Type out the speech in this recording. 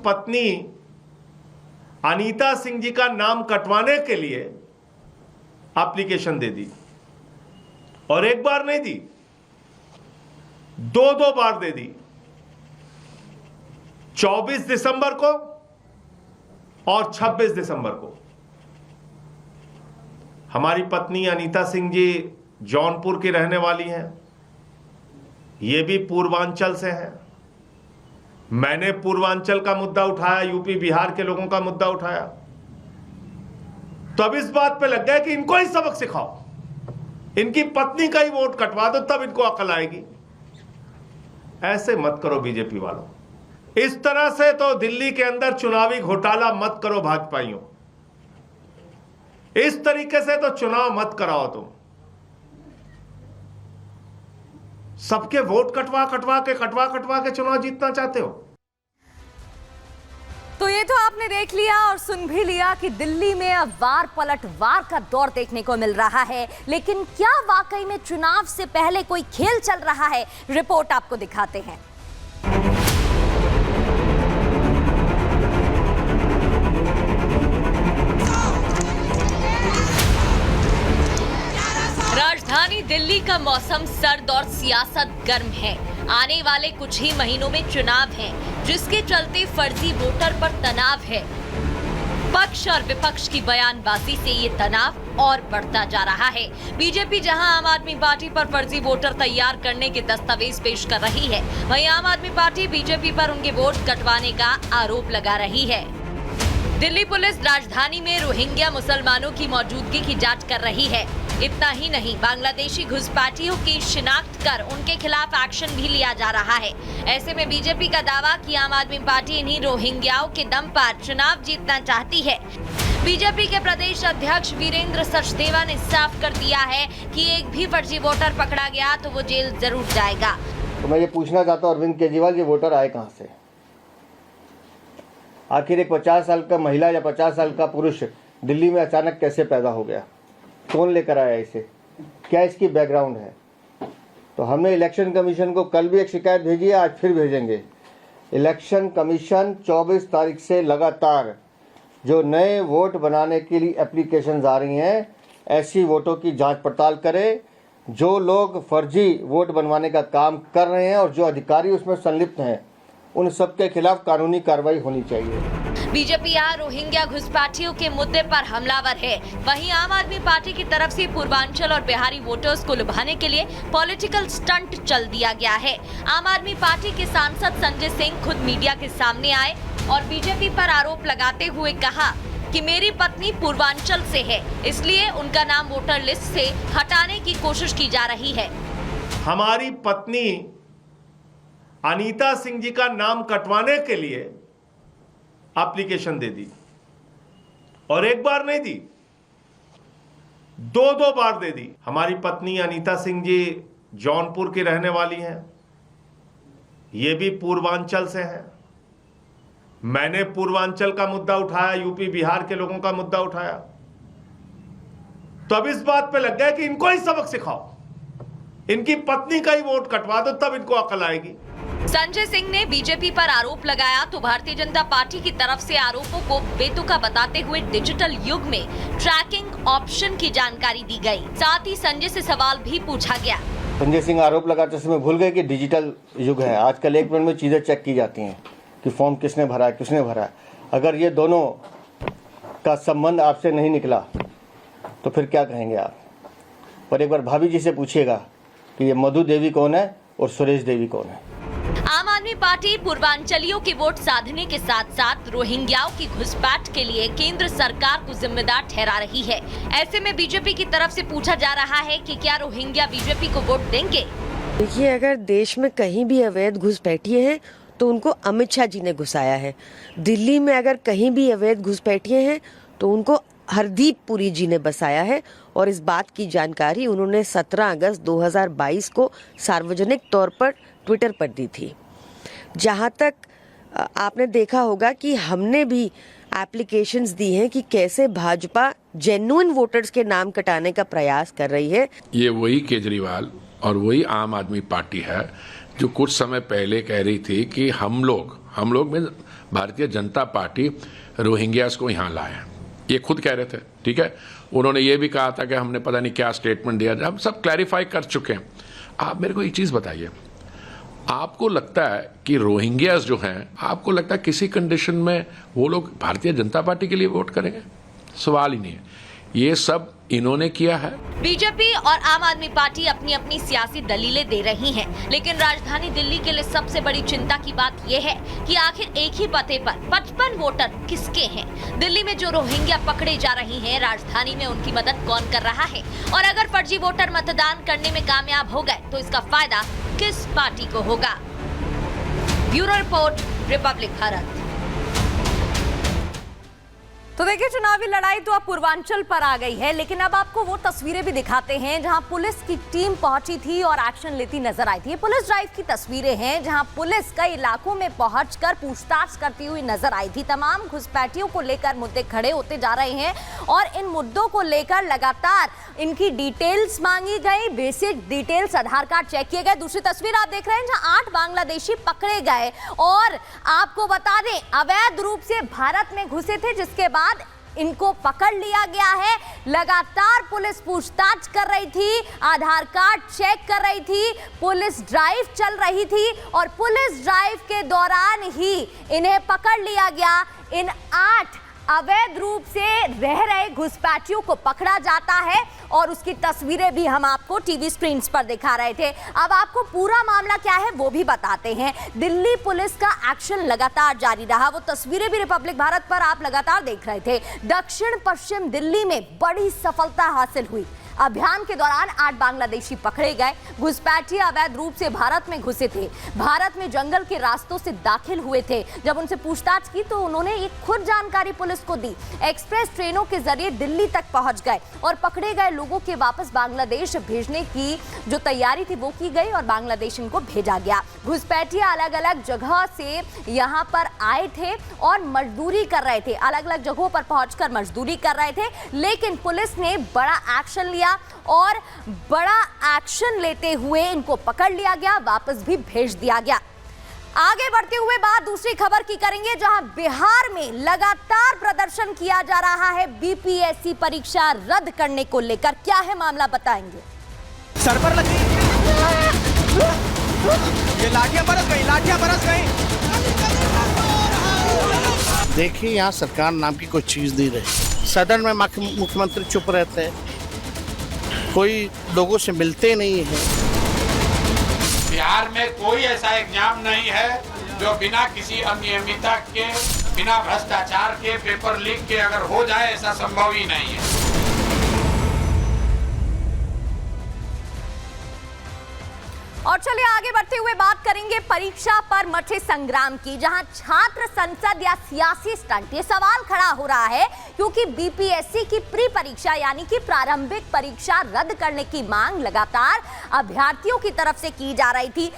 पत्नी अनीता सिंह जी का नाम कटवाने के लिए एप्लीकेशन दे दी, और एक बार नहीं दी, दो बार दे दी। 24 दिसंबर को और 26 दिसंबर को। हमारी पत्नी अनीता सिंह जी जौनपुर की रहने वाली हैं, ये भी पूर्वांचल से हैं। मैंने पूर्वांचल का मुद्दा उठाया, यूपी बिहार के लोगों का मुद्दा उठाया, तो अब इस बात पे लग गया कि इनको ही सबक सिखाओ, इनकी पत्नी का ही वोट कटवा दो, तब इनको अकल आएगी। ऐसे मत करो बीजेपी वालों, इस तरह से तो दिल्ली के अंदर चुनावी घोटाला मत करो भाजपाइयों, इस तरीके से तो चुनाव मत कराओ तुम। सबके वोट कटवा के चुनाव जीतना चाहते हो। तो ये तो आपने देख लिया और सुन भी लिया कि दिल्ली में अब वार पलटवार का दौर देखने को मिल रहा है, लेकिन क्या वाकई में चुनाव से पहले कोई खेल चल रहा है? रिपोर्ट आपको दिखाते हैं। राजधानी दिल्ली का मौसम सर्द और सियासत गर्म है। आने वाले कुछ ही महीनों में चुनाव हैं, जिसके चलते फर्जी वोटर पर तनाव है। पक्ष और विपक्ष की बयानबाजी से ये तनाव और बढ़ता जा रहा है। बीजेपी जहां आम आदमी पार्टी पर फर्जी वोटर तैयार करने के दस्तावेज पेश कर रही है, वहीं आम आदमी पार्टी बीजेपी पर उनके वोट कटवाने का आरोप लगा रही है। दिल्ली पुलिस राजधानी में रोहिंग्या मुसलमानों की मौजूदगी की जांच कर रही है। इतना ही नहीं, बांग्लादेशी घुसपैठियों की शिनाख्त कर उनके खिलाफ एक्शन भी लिया जा रहा है। ऐसे में बीजेपी का दावा कि आम आदमी पार्टी इन्हीं रोहिंग्याओं के दम पर चुनाव जीतना चाहती है। बीजेपी के प्रदेश अध्यक्ष वीरेंद्र सचदेवा ने साफ कर दिया है कि एक भी फर्जी वोटर पकड़ा गया तो वो जेल जरूर जाएगा। तो मैं ये पूछना चाहता हूँ अरविंद केजरीवाल, ये वोटर आए कहाँ से? आखिर एक 50 साल का महिला या 50 साल का पुरुष दिल्ली में अचानक कैसे पैदा हो गया? कौन लेकर आया इसे? क्या इसकी बैकग्राउंड है? तो हमने इलेक्शन कमीशन को कल भी एक शिकायत भेजी है, आज फिर भेजेंगे। इलेक्शन कमीशन 24 तारीख से लगातार जो नए वोट बनाने के लिए एप्लीकेशंस आ रही हैं, ऐसी वोटों की जांच पड़ताल करे। जो लोग फर्जी वोट बनवाने का काम कर रहे हैं और जो अधिकारी उसमें संलिप्त हैं, उन सबके खिलाफ कानूनी कार्रवाई होनी चाहिए। बीजेपी यहाँ रोहिंग्या घुसपैठियों के मुद्दे पर हमलावर है। वहीं आम आदमी पार्टी की तरफ से पूर्वांचल और बिहारी वोटर्स को लुभाने के लिए पॉलिटिकल स्टंट चल दिया गया है। आम आदमी पार्टी के सांसद संजय सिंह खुद मीडिया के सामने आए और बीजेपी पर आरोप लगाते हुए कहा कि मेरी पत्नी पूर्वांचल से है, इसलिए उनका नाम वोटर लिस्ट से हटाने की कोशिश की जा रही है। हमारी पत्नी अनीता सिंह जी का नाम कटवाने के लिए एप्लीकेशन दे दी, और एक बार नहीं दी, दो बार दे दी। हमारी पत्नी अनीता सिंह जी जौनपुर की रहने वाली हैं, ये भी पूर्वांचल से हैं। मैंने पूर्वांचल का मुद्दा उठाया, यूपी बिहार के लोगों का मुद्दा उठाया, तो अब इस बात पे लग गया कि इनको ही सबक सिखाओ, इनकी पत्नी का ही वोट कटवा दो, तब इनको अकल आएगी। संजय सिंह ने बीजेपी पर आरोप लगाया तो भारतीय जनता पार्टी की तरफ से आरोपों को बेतुका बताते हुए डिजिटल युग में ट्रैकिंग ऑप्शन की जानकारी दी गई। साथ ही संजय से सवाल भी पूछा गया। संजय सिंह आरोप लगाते समय भूल गए कि डिजिटल युग है। आजकल एक मिनट में चीजें चेक की जाती हैं कि फॉर्म किसने भरा है, किसने भरा है। अगर ये दोनों का संबंध आपसे नहीं निकला तो फिर क्या कहेंगे आप? पर एक बार भाभी जी से पूछिएगा कि ये मधु देवी कौन है और सुरेश देवी कौन है। आम आदमी पार्टी पूर्वांचलियों के वोट साधने के साथ साथ रोहिंग्याओं की घुसपैठ के लिए केंद्र सरकार को जिम्मेदार ठहरा रही है। ऐसे में बीजेपी की तरफ से पूछा जा रहा है कि क्या रोहिंग्या बीजेपी को वोट देंगे? देखिए, अगर देश में कहीं भी अवैध घुसपैठिए हैं तो उनको अमित शाह जी ने घुसाया है। दिल्ली में अगर कहीं भी अवैध घुसपैठिए हैं तो उनको हरदीप पुरी जी ने बसाया है, और इस बात की जानकारी उन्होंने 17 अगस्त 2022 को सार्वजनिक तौर पर ट्विटर पर दी थी। जहां तक आपने देखा होगा कि हमने भी एप्लीकेशंस दी हैं कि कैसे भाजपा जेन्युइन वोटर्स के नाम कटाने का प्रयास कर रही है। ये वही केजरीवाल और वही आम आदमी पार्टी है जो कुछ समय पहले कह रही थी कि हम लोग में भारतीय जनता पार्टी रोहिंग्यास को यहाँ लाए, ये खुद कह रहे थे। ठीक है, उन्होंने ये भी कहा था कि हमने पता नहीं क्या स्टेटमेंट दिया, हम सब क्लैरिफाई कर चुके हैं। आप मेरे को एक चीज़ बताइए, आपको लगता है कि रोहिंग्यास जो हैं, आपको लगता है किसी कंडीशन में वो लोग भारतीय जनता पार्टी के लिए वोट करेंगे? सवाल ही नहीं है। ये सब इन्होंने किया है। बीजेपी और आम आदमी पार्टी अपनी अपनी सियासी दलीलें दे रही हैं, लेकिन राजधानी दिल्ली के लिए सबसे बड़ी चिंता की बात यह है कि आखिर एक ही पते पर 55 वोटर किसके हैं। दिल्ली में जो रोहिंग्या पकड़े जा रही हैं, राजधानी में उनकी मदद कौन कर रहा है, और अगर फर्जी वोटर मतदान करने में कामयाब हो गए तो इसका फायदा किस पार्टी को होगा। Bureau report, Republic Bharat. तो देखिए, चुनावी लड़ाई तो अब पूर्वांचल पर आ गई है, लेकिन अब आपको वो तस्वीरें भी दिखाते हैं जहां पुलिस की टीम पहुंची थी और एक्शन लेती नजर आई थी। ये पुलिस ड्राइव की तस्वीरें हैं जहां पुलिस कई इलाकों में पहुंचकर पूछताछ करती हुई नजर आई थी। तमाम घुसपैठियों को लेकर मुद्दे खड़े होते जा रहे हैं और इन मुद्दों को लेकर लगातार इनकी डिटेल्स मांगी गई, बेसिक डिटेल्स, आधार कार्ड चेक किए गए। दूसरी तस्वीर आप देख रहे हैं जहां 8 बांग्लादेशी पकड़े गए और आपको बता दें अवैध रूप से भारत में घुसे थे, जिसके बाद इनको पकड़ लिया गया है। लगातार पुलिस पूछताछ कर रही थी, आधार कार्ड चेक कर रही थी, पुलिस ड्राइव चल रही थी और पुलिस ड्राइव के दौरान ही इन्हें पकड़ लिया गया। इन 8 अवैध रूप से रह रहे घुसपैठियों को पकड़ा जाता है और उसकी तस्वीरें भी हम आपको टीवी स्क्रीन पर दिखा रहे थे। अब आपको पूरा मामला क्या है वो भी बताते हैं। दिल्ली पुलिस का एक्शन लगातार जारी रहा, वो तस्वीरें भी रिपब्लिक भारत पर आप लगातार देख रहे थे। दक्षिण पश्चिम दिल्ली में बड़ी सफलता हासिल हुई। अभियान के दौरान 8 बांग्लादेशी पकड़े गए। घुसपैठी अवैध रूप से भारत में घुसे थे, भारत में जंगल के रास्तों से दाखिल हुए थे। जब उनसे पूछताछ की तो उन्होंने एक खुद जानकारी पुलिस को दी। एक्सप्रेस ट्रेनों के जरिए दिल्ली तक पहुंच गए और पकड़े गए लोगों के वापस बांग्लादेश भेजने की जो तैयारी थी वो की गई और बांग्लादेश इनको भेजा गया। घुसपैठी अलग अलग जगह से यहाँ पर आए थे और मजदूरी कर रहे थे, अलग अलग जगहों पर पहुंचकर मजदूरी कर रहे थे, लेकिन पुलिस ने बड़ा एक्शन लिया और बड़ा एक्शन लेते हुए इनको पकड़ लिया गया, वापस भी भेज दिया गया। आगे बढ़ते हुए बात दूसरी खबर की करेंगे जहां बिहार में लगातार प्रदर्शन किया जा रहा है बीपीएससी परीक्षा रद्द करने को लेकर। क्या है मामला बताएंगे। सर पर लगी ये लाठियां बरस गई। देखिए, यहाँ सरकार नाम की कोई चीज नहीं रही। सदन में मुख्यमंत्री चुप रहते हैं, कोई लोगों से मिलते नहीं हैं। बिहार में कोई ऐसा एग्जाम नहीं है जो बिना किसी अनियमितता के, बिना भ्रष्टाचार के, पेपर लीक के अगर हो जाए, ऐसा संभव ही नहीं है। और चलिए आगे बढ़ते हुए बात करेंगे परीक्षा पर मचे संग्राम की, जहां छात्र संसद या सियासी स्टंट, ये सवाल खड़ा हो रहा है क्योंकि बीपीएससी की प्री परीक्षा यानी कि प्रारंभिक परीक्षा रद्द करने की मांग लगातार अभ्यर्थियों की तरफ से की जा रही थी।